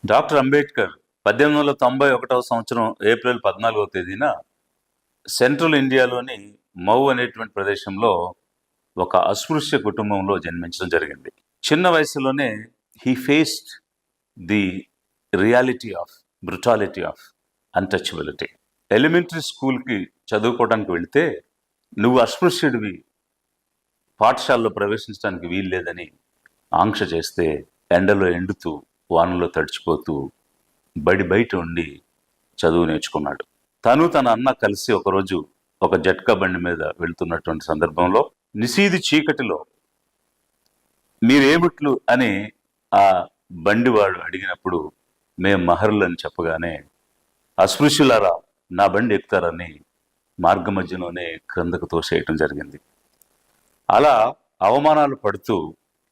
Doctor Ambedkar 1891వ సంవత్సరం April 14వ తేదీన central ఇండియాలోని మౌ అనేటువంటి ప్రదేశంలో ఒక అస్పృశ్య కుటుంబంలో జన్మించడం జరిగింది. చిన్న వయసులోనే he faced the reality of brutality of untouchability. Elementary స్కూల్కి చదువుకోవడానికి వెళితే నువ్వు అస్పృశ్యుడివి, పాఠశాలలో ప్రవేశించడానికి వీల్లేదని ఆంక్ష చేస్తే ఎండలో ఎండుతూ వానలో తడిచిపోతూ బయట ఉండి చదువు నేర్చుకున్నాడు. తను తన అన్న కలిసి ఒకరోజు ఒక జట్కా బండి మీద వెళ్తున్నటువంటి సందర్భంలో నిశీది చీకటిలో మీరేమిట్లు అని ఆ బండివాడు అడిగినప్పుడు మేం మహర్లని చెప్పగానే అస్పృశ్యులారా నా బండి ఎక్కుతారని మార్గ మధ్యలోనే క్రిందకు తోసేయటం జరిగింది. అలా అవమానాలు పడుతూ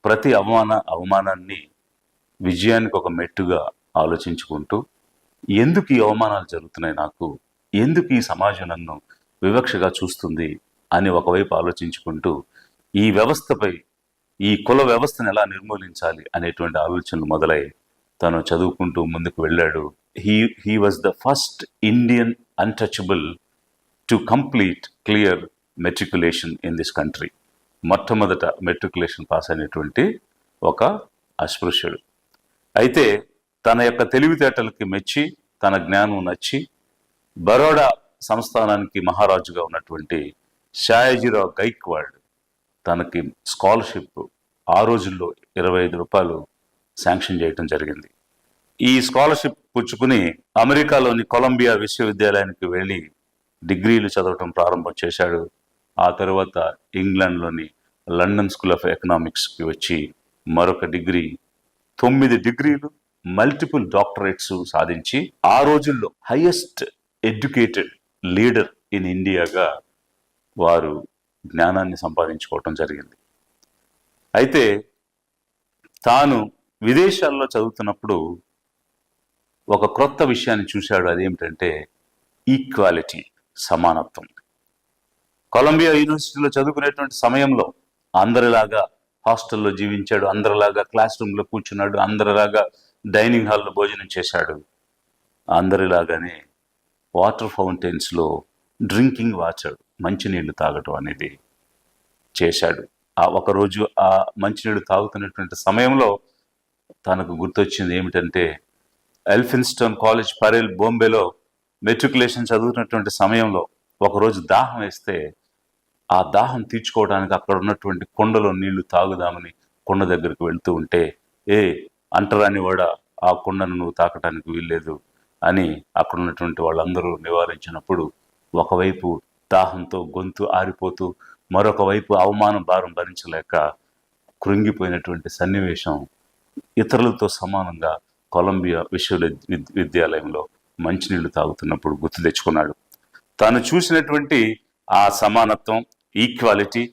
ప్రతి అవమానాన్ని విజయానికి ఒక మెట్టుగా ఆలోచించుకుంటూ ఎందుకు ఈ అవమానాలు జరుగుతున్నాయి, నాకు ఎందుకు ఈ సమాజం నన్ను వివక్షగా చూస్తుంది అని ఒకవైపు ఆలోచించుకుంటూ ఈ వ్యవస్థపై, ఈ కుల వ్యవస్థను ఎలా నిర్మూలించాలి అనేటువంటి ఆలోచనలు మొదలై తను చదువుకుంటూ ముందుకు వెళ్ళాడు. He was the first Indian untouchable to complete clear matriculation in this country. మొట్టమొదట మెట్రికులేషన్ పాస్ అయినటువంటి ఒక అస్పృశ్యుడు. అయితే తన యొక్క తెలివితేటలకి మెచ్చి, తన జ్ఞానం నచ్చి బరోడా సంస్థానానికి మహారాజుగా ఉన్నటువంటి షాయాజీరావు గైక్వాడ్ తనకి స్కాలర్షిప్ ఆ రోజుల్లో 25 రూపాయలు శాంక్షన్ చేయటం జరిగింది. ఈ స్కాలర్షిప్ పుచ్చుకుని అమెరికాలోని కొలంబియా విశ్వవిద్యాలయానికి వెళ్ళి డిగ్రీలు చదవటం ప్రారంభం చేశాడు. ఆ తర్వాత ఇంగ్లాండ్లోని లండన్ స్కూల్ ఆఫ్ ఎకనామిక్స్కి వచ్చి మరొక డిగ్రీ, 9 డిగ్రీలు, మల్టిపుల్ డాక్టరేట్స్ సాధించి ఆ రోజుల్లో హైయెస్ట్ ఎడ్యుకేటెడ్ లీడర్ ఇన్ ఇండియాగా వారు జ్ఞానాన్ని సంపాదించుకోవటం జరిగింది. అయితే తాను విదేశాల్లో చదువుతున్నప్పుడు ఒక క్రొత్త విషయాన్ని చూశాడు. అదేమిటంటే ఈక్వాలిటీ, సమానత్వం. కొలంబియా యూనివర్సిటీలో చదువుకునేటువంటి సమయంలో అందరిలాగా హాస్టల్లో జీవించాడు, అందరిలాగా క్లాస్ రూమ్లో కూర్చున్నాడు, అందరిలాగా డైనింగ్ హాల్లో భోజనం చేశాడు, అందరిలాగానే వాటర్ ఫౌంటైన్స్లో డ్రింకింగ్ వాచాడు, మంచినీళ్లు తాగటం అనేది చేశాడు. ఆ ఒకరోజు ఆ మంచినీళ్ళు తాగుతున్నటువంటి సమయంలో తనకు గుర్తొచ్చింది ఏమిటంటే ఎల్ఫిన్స్టన్ కాలేజ్, పరేల్, బాంబేలో మెట్రికులేషన్ చదువుతున్నటువంటి సమయంలో ఒకరోజు దాహం వేస్తే ఆ దాహం తీర్చుకోవడానికి అక్కడ ఉన్నటువంటి కొండలో నీళ్లు తాగుదామని కొండ దగ్గరికి వెళ్తూ ఉంటే, అంటరాని వాడ, ఆ కొండను నువ్వు తాకటానికి వీల్లేదు అని అక్కడ ఉన్నటువంటి వాళ్ళందరూ నివారించినప్పుడు ఒకవైపు దాహంతో గొంతు ఆరిపోతూ మరొక వైపు అవమానం భారం భరించలేక కృంగిపోయినటువంటి సన్నివేశం ఇతరులతో సమానంగా కొలంబియా విశ్వవిద్యాలయంలో మంచినీళ్లు తాగుతున్నప్పుడు గుర్తు తెచ్చుకున్నాడు. తాను చూసినటువంటి ఆ సమానత్వం, ఈక్వాలిటీ,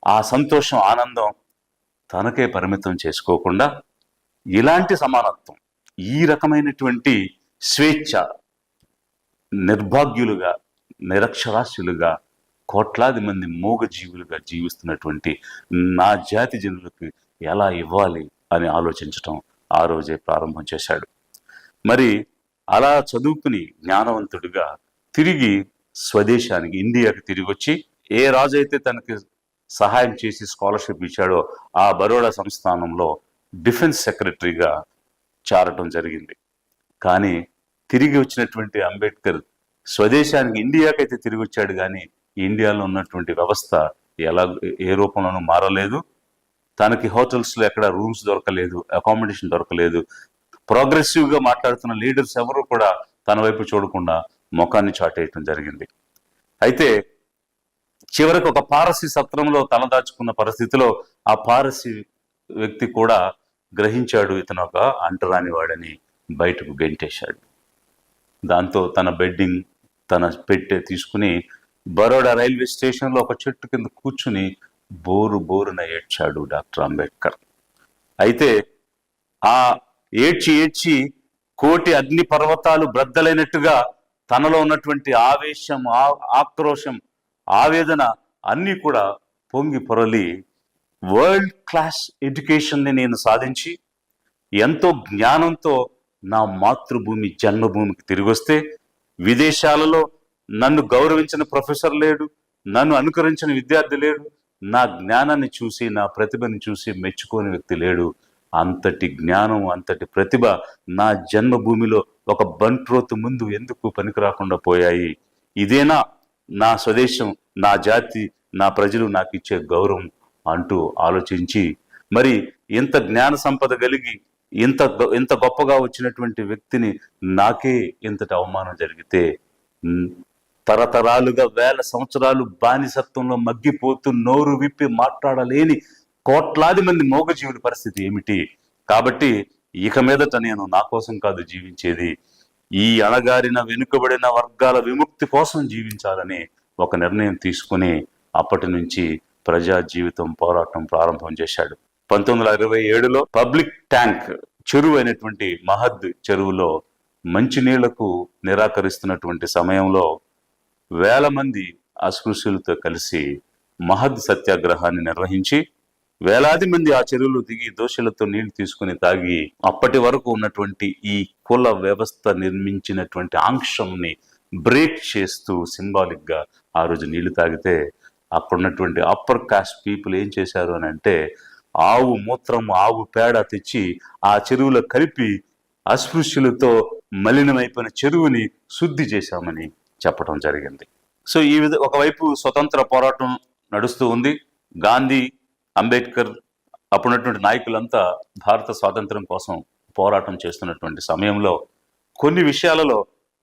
ఆ సంతోషం, ఆనందం తనకే పరిమితం చేసుకోకుండా ఇలాంటి సమానత్వం, ఈ రకమైనటువంటి స్వేచ్ఛ, నిర్భాగ్యులుగా, నిరక్షరాస్యులుగా, కోట్లాది మంది మూగజీవులుగా జీవిస్తున్నటువంటి నా జాతి జనులకు ఎలా ఇవ్వాలి అని ఆలోచించటం ఆ రోజే ప్రారంభం చేశాడు. మరి అలా చదువుకుని జ్ఞానవంతుడిగా తిరిగి స్వదేశానికి, ఇండియాకి తిరిగి వచ్చి ఏ రాజు అయితే తనకి సహాయం చేసి స్కాలర్షిప్ ఇచ్చాడో ఆ బరోడా సంస్థానంలో డిఫెన్స్ సెక్రటరీగా చేరటం జరిగింది. కానీ తిరిగి వచ్చినటువంటి అంబేద్కర్ స్వదేశానికి, ఇండియాకైతే తిరిగి వచ్చాడు, కానీ ఇండియాలో ఉన్నటువంటి వ్యవస్థ ఏ రూపంలోనూ మారలేదు. తనకి హోటల్స్లో ఎక్కడ రూమ్స్ దొరకలేదు, అకామిడేషన్ దొరకలేదు. ప్రోగ్రెసివ్గా మాట్లాడుతున్న లీడర్స్ ఎవరు కూడా తన వైపు చూడకుండా ముఖాన్ని చాటేయటం జరిగింది. అయితే చివరికి ఒక పారసీ సత్రంలో తలదాచుకున్న పరిస్థితిలో ఆ పారసీ వ్యక్తి కూడా గ్రహించాడు ఇతను ఒక అంటరాని వాడని, బయటకు గెంటేశాడు. దాంతో తన బెడ్డింగ్, తన పెట్టె తీసుకుని బరోడా రైల్వే స్టేషన్లో ఒక చెట్టు కింద కూర్చుని బోరున ఏడ్చాడు డాక్టర్ అంబేద్కర్. అయితే ఆ ఏడ్చి కోటి అగ్ని పర్వతాలు బ్రద్దలైనట్టుగా తనలో ఉన్నటువంటి ఆవేశం, ఆక్రోశం, ఆవేదన అన్నీ కూడా పొంగి పొరలి వరల్డ్ క్లాస్ ఎడ్యుకేషన్ని నేను సాధించి ఎంతో జ్ఞానంతో నా మాతృభూమి జన్మభూమికి తిరిగి వస్తే, విదేశాలలో నన్ను గౌరవించిన ప్రొఫెసర్ లేడు, నన్ను అనుకరించిన విద్యార్థి లేడు, నా జ్ఞానాన్ని చూసి నా ప్రతిభని చూసి మెచ్చుకోని వ్యక్తి లేడు. అంతటి జ్ఞానం, అంతటి ప్రతిభ నా జన్మభూమిలో ఒక బంట్రోతు ముందు ఎందుకు పనికి రాకుండా పోయాయి? ఇదేనా నా స్వదేశం, నా జాతి, నా ప్రజలు నాకు ఇచ్చే గౌరవం అంటూ ఆలోచించి, మరి ఇంత జ్ఞాన సంపద కలిగి ఇంత గొప్పగా వచ్చినటువంటి వ్యక్తిని నాకే ఇంతటి అవమానం జరిగితే, తరతరాలుగా వేల సంవత్సరాలు బానిసత్వంలో మగ్గిపోతూ నోరు విప్పి మాట్లాడలేని కోట్లాది మంది మూగజీవుల పరిస్థితి ఏమిటి? కాబట్టి ఇక మీదట నేను నా కోసం కాదు జీవించేది, ఈ అణగారిన వెనుకబడిన వర్గాల విముక్తి కోసం జీవించాలని ఒక నిర్ణయం తీసుకుని అప్పటి నుంచి ప్రజా జీవితం పోరాటం ప్రారంభం చేశాడు. 1927లో పబ్లిక్ ట్యాంక్ చెరువు అయినటువంటి మహద్ చెరువులో మంచినీళ్లకు నిరాకరిస్తున్నటువంటి సమయంలో వేల మంది అస్పృశ్యులతో కలిసి మహద్ సత్యాగ్రహాన్ని నిర్వహించి వేలాది మంది ఆ చెరువులు దిగి దోషులతో నీళ్లు తీసుకుని తాగి అప్పటి వరకు ఉన్నటువంటి ఈ కుల వ్యవస్థ నిర్మించినటువంటి ఆంక్షంని బ్రేక్ చేస్తూ సింబాలిక్ గా ఆ రోజు నీళ్లు తాగితే, అక్కడున్నటువంటి అప్పర్ కాస్ట్ పీపుల్ ఏం చేశారు అని అంటే, ఆవు మూత్రం, ఆవు పేడ తెచ్చి ఆ చెరువులో కలిపి అస్పృశ్యులతో మలినమైపోయిన చెరువుని శుద్ధి చేశామని చెప్పడం జరిగింది. సో ఈ ఒకవైపు స్వతంత్ర పోరాటం నడుస్తూ ఉంది. గాంధీ, అంబేద్కర్, అప్పుడున్నటువంటి నాయకులంతా భారత స్వాతంత్రం కోసం పోరాటం చేస్తున్నటువంటి సమయంలో కొన్ని విషయాలలో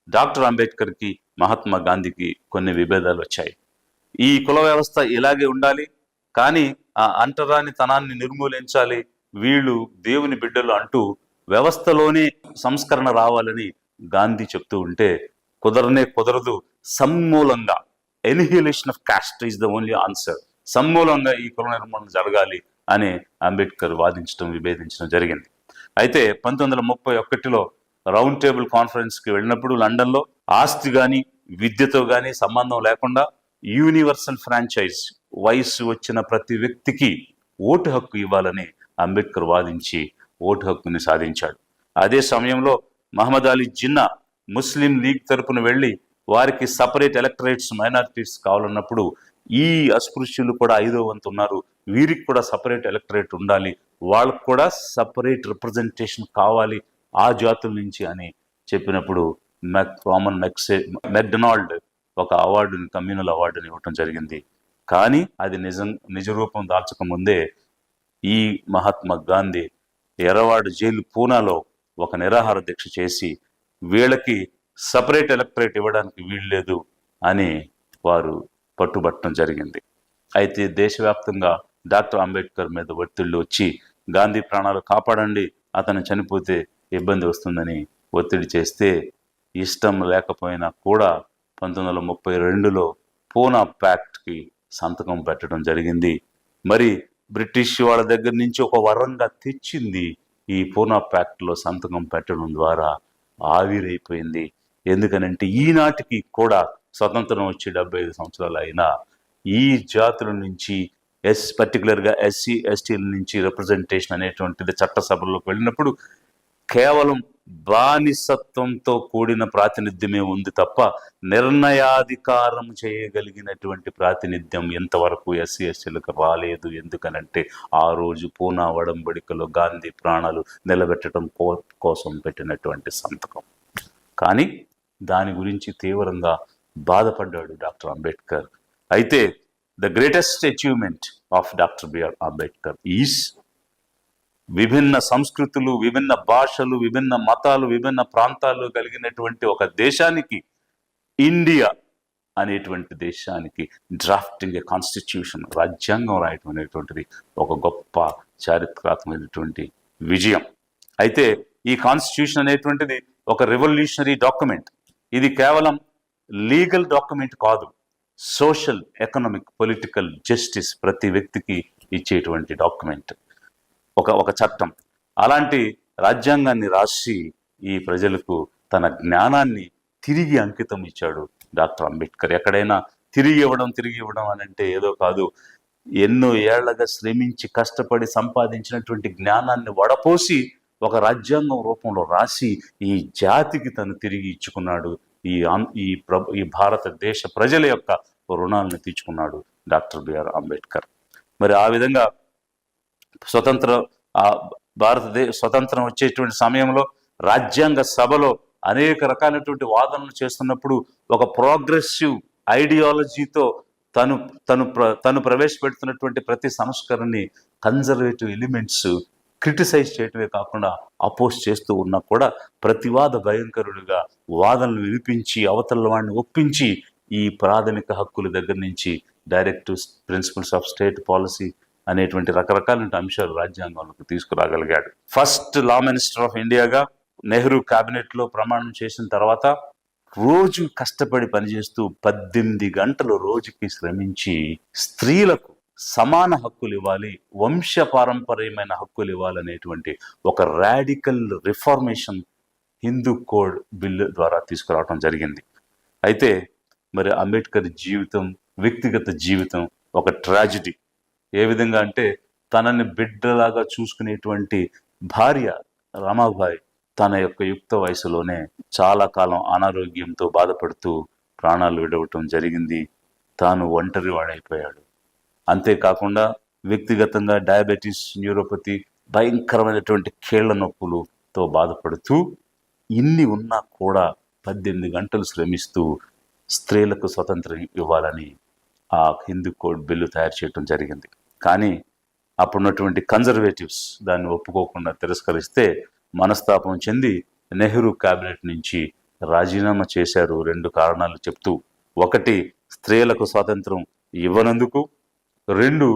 డాక్టర్ అంబేద్కర్కి, మహాత్మా గాంధీకి కొన్ని విభేదాలు వచ్చాయి. ఈ కుల వ్యవస్థ ఇలాగే ఉండాలి, కానీ ఆ అంటరాని తనాన్ని నిర్మూలించాలి, వీళ్ళు దేవుని బిడ్డలు అంటూ వ్యవస్థలోనే సంస్కరణ రావాలని గాంధీ చెప్తూ ఉంటే, కుదరదు, సమూలంగా annihilation of cost is the only answer, సమూలంగా ఈ కుల నిర్మూలన జరగాలి అని అంబేద్కర్ వాదించడం, విభేదించడం జరిగింది. అయితే 1931లో రౌండ్ టేబుల్ కాన్ఫరెన్స్కి వెళ్ళినప్పుడు లండన్లో ఆస్తి కానీ విద్యతో కానీ సంబంధం లేకుండా యూనివర్సల్ ఫ్రాంచైజ్, వయసు వచ్చిన ప్రతి వ్యక్తికి ఓటు హక్కు ఇవ్వాలని అంబేద్కర్ వాదించి ఓటు హక్కుని సాధించాడు. అదే సమయంలో మహమ్మద్ అలీ జిన్నా ముస్లిం లీగ్ తరపున వెళ్ళి వారికి సపరేట్ ఎలక్టరేట్స్, మైనారిటీస్ కావాలన్నప్పుడు, ఈ అస్పృశ్యులు కూడా 5వ వంతు ఉన్నారు, వీరికి కూడా సపరేట్ ఎలక్టరేట్ ఉండాలి, వాళ్ళకు కూడా సపరేట్ రిప్రజెంటేషన్ కావాలి ఆ జాతుల నుంచి అని చెప్పినప్పుడు మెక్డొనాల్డ్ ఒక అవార్డుని, కమ్యూనల్ అవార్డుని ఇవ్వటం జరిగింది. కానీ అది నిజ రూపం దాల్చక ముందే ఈ మహాత్మా గాంధీ ఎర్రవాడు జైలు పూనాలో ఒక నిరాహార దీక్ష చేసి వీళ్ళకి సపరేట్ ఎలక్టరేట్ ఇవ్వడానికి వీల్లేదు అని వారు పట్టుబట్టడం జరిగింది. అయితే దేశవ్యాప్తంగా డాక్టర్ అంబేద్కర్ మీద ఒత్తిళ్లు వచ్చి, గాంధీ ప్రాణాలు కాపాడండి, అతను చనిపోతే ఇబ్బంది వస్తుందని ఒత్తిడి చేస్తే, ఇష్టం లేకపోయినా కూడా 1932లో పూనా ప్యాక్ట్కి సంతకం పెట్టడం జరిగింది. మరి బ్రిటిష్ వాళ్ళ దగ్గర నుంచి ఒక వరంగా తెచ్చింది ఈ పూనా ప్యాక్ట్లో సంతకం పెట్టడం ద్వారా ఆవిరైపోయింది. ఎందుకనంటే ఈనాటికి కూడా స్వతంత్రం వచ్చి 75 సంవత్సరాలు అయినా ఈ జాతుల నుంచి పర్టికులర్గా ఎస్సీ ఎస్టీల నుంచి రిప్రజెంటేషన్ అనేటువంటిది చట్టసభల్లోకి వెళ్ళినప్పుడు కేవలం బానిసత్వంతో కూడిన ప్రాతినిధ్యమే ఉంది తప్ప నిర్ణయాధికారం చేయగలిగినటువంటి ప్రాతినిధ్యం ఎంతవరకు ఎస్సీ ఎస్టీలకు రాలేదు. ఎందుకనంటే ఆ రోజు పూనా ఒడంబడికలో గాంధీ ప్రాణాలు నిలబెట్టడం కోసం పెట్టినటువంటి సంతకం. కానీ దాని గురించి తీవ్రంగా బాధపడ్డాడు డాక్టర్ అంబేద్కర్. అయితే the greatest achievement of doctor BR Ambedkar is విభిన్న సంస్కృతులు, విభిన్న భాషలు, విభిన్న మతాలు, విభిన్న ప్రాంతాలు కలిగినటువంటి ఒక దేశానికి, ఇండియా అనేటువంటి దేశానికి డ్రాఫ్టింగ్ ఏ కాన్స్టిట్యూషన్, రాజ్యాంగం రాయటం అనేటువంటిది ఒక గొప్ప చారిత్రాత్మకమైనటువంటి విజయం. అయితే ఈ కాన్స్టిట్యూషన్ అనేటువంటిది ఒక రెవల్యూషనరీ డాక్యుమెంట్. ఇది కేవలం లీగల్ డాక్యుమెంట్ కాదు, సోషల్, ఎకనామిక్, పొలిటికల్ జస్టిస్ ప్రతి వ్యక్తికి ఇచ్చేటువంటి డాక్యుమెంట్, ఒక చట్టం. అలాంటి రాజ్యాంగాన్ని రాసి ఈ ప్రజలకు తన జ్ఞానాన్ని తిరిగి అంకితం ఇచ్చాడు డాక్టర్ అంబేద్కర్. ఎక్కడైనా తిరిగి ఇవ్వడం అని అంటే ఏదో కాదు, ఎన్నో ఏళ్లగా శ్రమించి కష్టపడి సంపాదించినటువంటి జ్ఞానాన్ని వడపోసి ఒక రాజ్యాంగం రూపంలో రాసి ఈ జాతికి తను తిరిగి ఇచ్చుకున్నాడు. ఈ భారతదేశ ప్రజల యొక్క రుణాలను తీర్చుకున్నాడు డాక్టర్ బిఆర్ అంబేద్కర్. మరి ఆ విధంగా స్వతంత్రం వచ్చేటువంటి సమయంలో రాజ్యాంగ సభలో అనేక రకాలైనటువంటి వాదనలు చేస్తున్నప్పుడు ఒక ప్రోగ్రెసివ్ ఐడియాలజీతో తను ప్రవేశపెడుతున్నటువంటి ప్రతి సంస్కరణని కన్జర్వేటివ్ ఎలిమెంట్స్ క్రిటిసైజ్ చేయటమే కాకుండా అపోజ్ చేస్తూ ఉన్నా కూడా ప్రతివాద భయంకరుడిగా వాదనలు వినిపించి అవతల వాడిని ఒప్పించి ఈ ప్రాథమిక హక్కుల దగ్గర నుంచి directive principles of state policy అనేటువంటి రకరకాల అంశాలు రాజ్యాంగంలోకి తీసుకురాగలిగాడు. ఫస్ట్ లా మినిస్టర్ ఆఫ్ ఇండియాగా నెహ్రూ క్యాబినెట్ లో ప్రమాణం చేసిన తర్వాత రోజు కష్టపడి పనిచేస్తూ 18 గంటలు రోజుకి శ్రమించి స్త్రీలకు సమాన హక్కులు ఇవ్వాలి, వంశపారంపర్యమైన హక్కులు ఇవ్వాలనేటువంటి ఒక radical reformation Hindu code bill ద్వారా తీసుకురావడం జరిగింది. అయితే మరి అంబేద్కర్ జీవితం, వ్యక్తిగత జీవితం ఒక ట్రాజిడీ. ఏ విధంగా అంటే తనని బిడ్డలాగా చూసుకునేటువంటి భార్య రమాబాయి తన యొక్క యుక్త వయసులోనే చాలా కాలం అనారోగ్యంతో బాధపడుతూ ప్రాణాలు విడవటం జరిగింది. తాను ఒంటరి వాడైపోయాడు. అంతేకాకుండా వ్యక్తిగతంగా డయాబెటీస్, న్యూరోపతి, భయంకరమైనటువంటి కీళ్ల నొప్పులతో బాధపడుతూ ఇన్ని ఉన్నా కూడా 18 గంటలు శ్రమిస్తూ స్త్రీలకు స్వతంత్రం ఇవ్వాలని ఆ హిందూ కోడ్ బిల్లు తయారు చేయడం జరిగింది. కానీ అప్పుడున్నటువంటి కన్జర్వేటివ్స్ దాన్ని ఒప్పుకోకుండా తిరస్కరిస్తే మనస్తాపం చెంది నెహ్రూ క్యాబినెట్ నుంచి రాజీనామా చేశారు. 2 కారణాలు చెప్తూ, 1 స్త్రీలకు స్వాతంత్రం ఇవ్వనందుకు, 2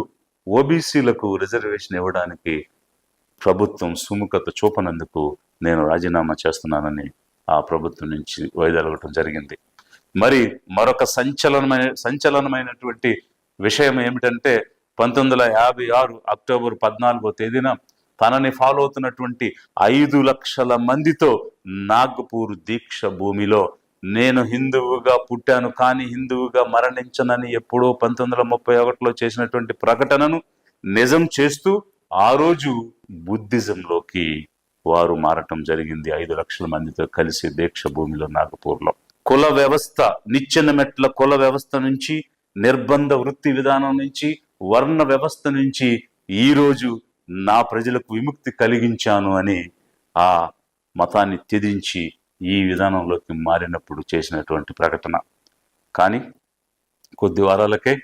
ఓబీసీలకు రిజర్వేషన్ ఇవ్వడానికి ప్రభుత్వం సుముఖత చూపనందుకు నేను రాజీనామా చేస్తున్నానని ఆ ప్రభుత్వం నుంచి వైదొలగటం జరిగింది. మరి మరొక సంచలనమైనటువంటి విషయం ఏమిటంటే 1956 అక్టోబర్ 14వ తేదీన తనని ఫాలో అవుతున్నటువంటి 5 లక్షల మందితో నాగపూర్ దీక్ష భూమిలో నేను హిందువుగా పుట్టాను కానీ హిందువుగా మరణించనని ఎప్పుడో 1931లో చేసినటువంటి ప్రకటనను నిజం చేస్తూ ఆ రోజు బుద్ధిజంలోకి వారు మారటం జరిగింది. 5 లక్షల మందితో కలిసి దీక్ష భూమిలో నాగపూర్లో. కుల వ్యవస్థ, నిచ్చెన మెట్ల కుల వ్యవస్థ నుంచి, నిర్బంధ వృత్తి విధానం నుంచి, వర్ణ వ్యవస్థ నుంచి ఈరోజు నా ప్రజలకు విముక్తి కలిగించాను అని ఆ మతాన్ని త్యజించి ఈ విధానంలోకి మారినప్పుడు చేసినటువంటి ప్రకటన. కానీ కొద్ది వారాలకే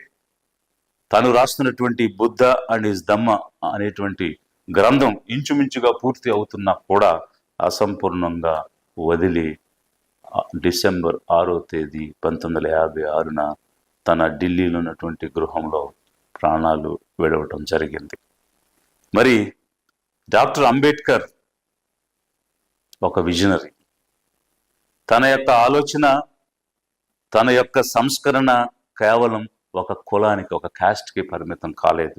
తను రాస్తున్నటువంటి బుద్ధ అండ్ హిస్ ధమ్మ అనేటువంటి గ్రంథం ఇంచుమించుగా పూర్తి అవుతున్నా కూడా అసంపూర్ణంగా వదిలి డిసెంబర్ 6వ తేదీ 1956న తన ఢిల్లీలో ఉన్నటువంటి గృహంలో ప్రాణాలు విడవటం జరిగింది. మరి డాక్టర్ అంబేద్కర్ ఒక విజనరీ. తన యొక్క ఆలోచన, తన యొక్క సంస్కరణ కేవలం ఒక కులానికి, ఒక క్యాస్ట్కి పరిమితం కాలేదు.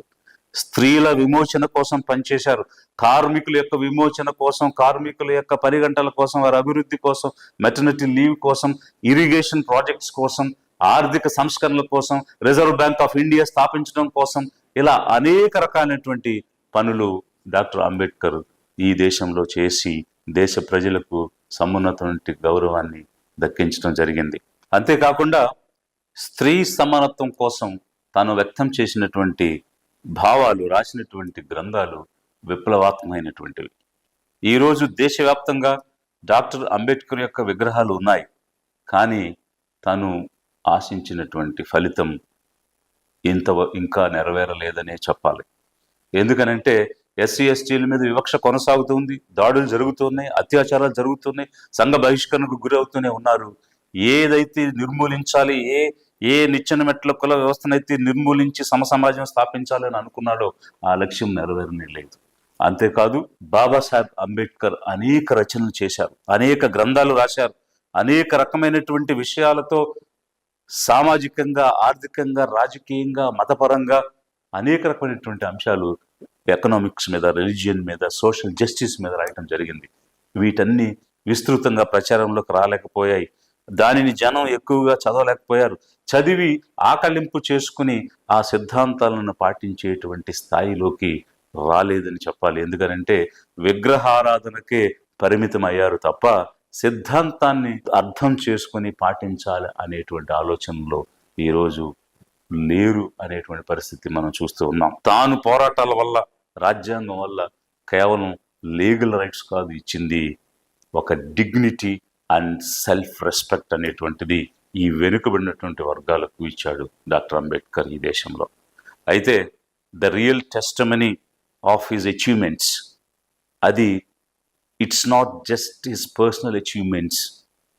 స్త్రీల విమోచన కోసం పనిచేశారు. కార్మికుల యొక్క విమోచన కోసం, కార్మికుల యొక్క 10 గంటల కోసం, వారి అభివృద్ధి కోసం, మెటర్నిటీ లీవ్ కోసం, ఇరిగేషన్ ప్రాజెక్ట్స్ కోసం, ఆర్థిక సంస్కరణల కోసం, రిజర్వ్ బ్యాంక్ ఆఫ్ ఇండియా స్థాపించడం కోసం, ఇలా అనేక రకాలైనటువంటి పనులు డాక్టర్ అంబేద్కర్ ఈ దేశంలో చేసి దేశ ప్రజలకు సమున్నతమైన గౌరవాన్ని దక్కించడం జరిగింది. అంతేకాకుండా స్త్రీ సమానత్వం కోసం తాను వ్యక్తం చేసినటువంటి భావాలు, రాసినటువంటి గ్రంథాలు విప్లవాత్మకమైనటువంటివి. ఈరోజు దేశవ్యాప్తంగా డాక్టర్ అంబేద్కర్ యొక్క విగ్రహాలు ఉన్నాయి. కానీ తను ఆశించినటువంటి ఫలితం ఇంకా నెరవేరలేదనే చెప్పాలి. ఎందుకనంటే ఎస్సీ ఎస్టీల మీద వివక్ష కొనసాగుతుంది, దాడులు జరుగుతున్నాయి, అత్యాచారాలు జరుగుతున్నాయి, సంఘ బహిష్కరణకు గురవుతూనే ఉన్నారు. ఏదైతే నిర్మూలించాలి, ఏ నిచ్చెన మెట్ల కుల వ్యవస్థనైతే నిర్మూలించి సమసమాజం స్థాపించాలని అనుకున్నాడో ఆ లక్ష్యం నెరవేరనే లేదు. అంతేకాదు బాబాసాహెబ్ అంబేద్కర్ అనేక రచనలు చేశారు, అనేక గ్రంథాలు రాశారు, అనేక రకమైనటువంటి విషయాలతో సామాజికంగా, ఆర్థికంగా, రాజకీయంగా, మతపరంగా అనేక రకమైనటువంటి అంశాలు ఎకనామిక్స్ మీద, రిలీజియన్ మీద, సోషల్ జస్టిస్ మీద రాయటం జరిగింది. వీటన్ని విస్తృతంగా ప్రచారంలోకి రాలేకపోయాయి. దానిని జనం ఎక్కువగా చదవలేకపోయారు. చదివి ఆకలింపు చేసుకుని ఆ సిద్ధాంతాలను పాటించేటువంటి స్థాయిలోకి రాలేదని చెప్పాలి. ఎందుకనంటే విగ్రహారాధనకే పరిమితం అయ్యారు తప్ప సిద్ధాంతాన్ని అర్థం చేసుకుని పాటించాలి అనేటువంటి ఆలోచనలో ఈరోజు లేరు అనేటువంటి పరిస్థితి మనం చూస్తూ ఉన్నాం. తాను పోరాటాల వల్ల, రాజ్యాంగం వల్ల కేవలం లీగల్ రైట్స్ కాదు ఇచ్చింది, ఒక డిగ్నిటీ అండ్ సెల్ఫ్ రెస్పెక్ట్ అనేటువంటిది ఈ వెనుకబడినటువంటి వర్గాలకు ఇచ్చాడు డాక్టర్ అంబేద్కర్ ఈ దేశంలో. అయితే the real testimony of his achievements, అది it's not just his personal achievements,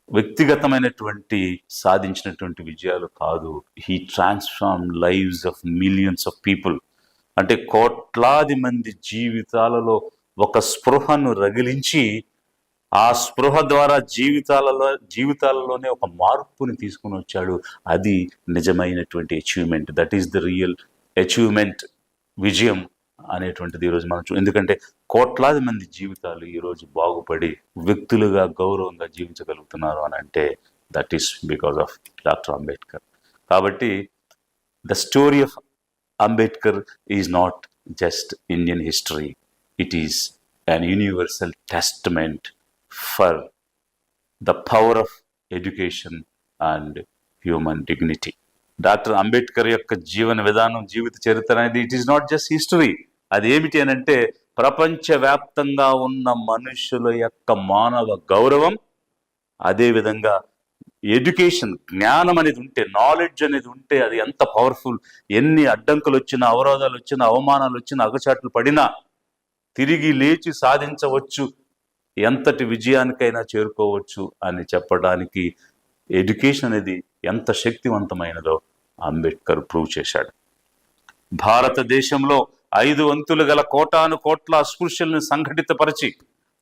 వ్యక్తిగతమైనటువంటి సాధించినటువంటి విజయాలు కాదు. He transform lives of millions of people. అంటే కోట్లాది మంది జీవితాలలో ఒక స్పృహను రగిలించి, ఆ స్పృహ ద్వారా జీవితాలలోనే ఒక మార్పుని తీసుకుని వచ్చాడు. అది నిజమైనటువంటి achievement. That is the real achievement, విజయం అనేటువంటిది ఈరోజు మనం ఎందుకంటే కోట్లాది మంది జీవితాలు ఈరోజు బాగుపడి వ్యక్తులుగా గౌరవంగా జీవించగలుగుతున్నారు అని అంటే that is because of doctor Ambedkar. కాబట్టి the story of Ambedkar is not just Indian history, it is an universal testament for the power of education and human dignity. Doctor Ambedkar యొక్క జీవన విధానం, జీవిత చరిత్ర అనేది it is not just history. అది ఏమిటి అని అంటే ప్రపంచవ్యాప్తంగా ఉన్న మనుషుల యొక్క మానవ గౌరవం, అదేవిధంగా ఎడ్యుకేషన్, జ్ఞానం అనేది ఉంటే, నాలెడ్జ్ అనేది ఉంటే అది ఎంత పవర్ఫుల్. ఎన్ని అడ్డంకులు వచ్చినా, అవరోధాలు వచ్చినా, అవమానాలు వచ్చినా, అగచాట్లు పడినా తిరిగి లేచి సాధించవచ్చు, ఎంతటి విజయానికైనా చేరుకోవచ్చు అని చెప్పడానికి ఎడ్యుకేషన్ అనేది ఎంత శక్తివంతమైనదో అంబేద్కర్ ప్రూవ్ చేశాడు. భారతదేశంలో 5 వంతులు గల కోటాను కోట్ల అస్పృశ్యులను సంఘటితపరిచి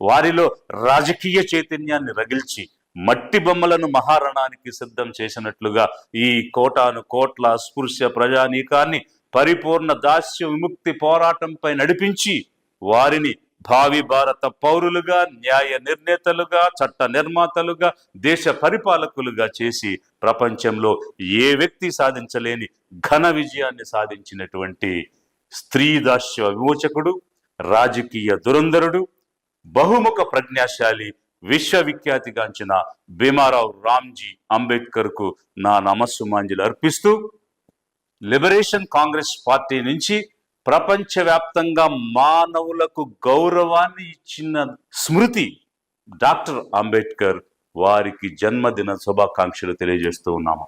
వారిలో రాజకీయ చైతన్యాన్ని రగిల్చి మట్టి బొమ్మలను మహారణానికి సిద్ధం చేసినట్లుగా ఈ కోటాను కోట్ల అస్పృశ్య ప్రజానీకాన్ని పరిపూర్ణ దాస్య విముక్తి పోరాటంపై నడిపించి వారిని భావి భారత పౌరులుగా, న్యాయ నిర్ణేతలుగా, చట్ట నిర్మాతలుగా, దేశ పరిపాలకులుగా చేసి ప్రపంచంలో ఏ వ్యక్తి సాధించలేని ఘన విజయాన్ని సాధించినటువంటి స్త్రీ దాస్య విమోచకుడు, రాజకీయ దురంధరుడు, బహుముఖ ప్రజ్ఞాశాలి, విశ్వవిఖ్యాతిగాంచిన భీమారావు రామ్జీ అంబేద్కర్కు నా నమస్సుమాంజలి అర్పిస్తూ లిబరేషన్ కాంగ్రెస్ పార్టీ నుంచి ప్రపంచవ్యాప్తంగా మానవులకు గౌరవాన్ని ఇచ్చిన స్మృతి డాక్టర్ అంబేద్కర్, వారికి జన్మదిన శుభాకాంక్షలు తెలియజేస్తూ ఉన్నాము.